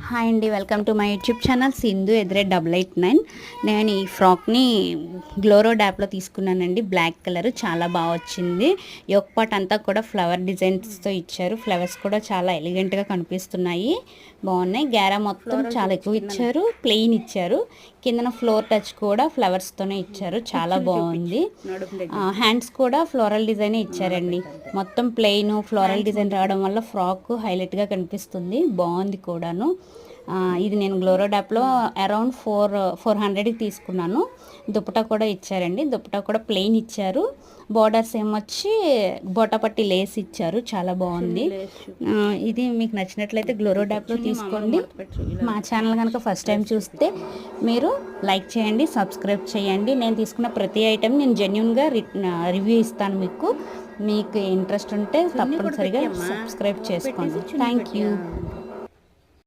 Hi అండి, welcome to my YouTube channel Sindhu ఎదురే 889. నేను ఈ ఫ్రాక్ని గ్లోరో డాప్లో తీసుకున్నానండి. బ్లాక్ కలర్ చాలా బాగా వచ్చింది. యోక్ పార్ట్ అంతా కూడా ఫ్లవర్ డిజైన్స్తో ఇచ్చారు. ఫ్లవర్స్ కూడా చాలా ఎలిగెంట్గా కనిపిస్తున్నాయి, బాగున్నాయి. గ్యారా మొత్తం చాలా ఎక్కువ ఇచ్చారు, ప్లెయిన్ ఇచ్చారు. కిందన ఫ్లోర్ టచ్ కూడా ఫ్లవర్స్తోనే ఇచ్చారు, చాలా బాగుంది. హ్యాండ్స్ కూడా ఫ్లోరల్ డిజైనే ఇచ్చారండి. మొత్తం ప్లెయిన్ ఫ్లోరల్ డిజైన్ రావడం వల్ల ఫ్రాక్ హైలైట్గా కనిపిస్తుంది, బాగుంది కూడాను. ఇది నేను గ్లోరో డాప్లో అరౌండ్ 400కి తీసుకున్నాను. దుపట్టా కూడా ఇచ్చారండి, దుపట్టా కూడా ప్లెయిన్ ఇచ్చారు. బార్డర్స్ ఏమొచ్చి బోటాపట్టి లేస్ ఇచ్చారు, చాలా బాగుంది. ఇది మీకు నచ్చినట్లయితే గ్లోరో డాప్లో తీసుకోండి. మా ఛానల్ కనుక ఫస్ట్ టైం చూస్తే మీరు లైక్ చేయండి, సబ్స్క్రైబ్ చేయండి. నేను తీసుకున్న ప్రతి ఐటెం నేను జెన్యున్గా రివ్యూ ఇస్తాను. మీకు ఇంట్రెస్ట్ ఉంటే తప్పనిసరిగా సబ్స్క్రైబ్ చేసుకోండి. Thank you.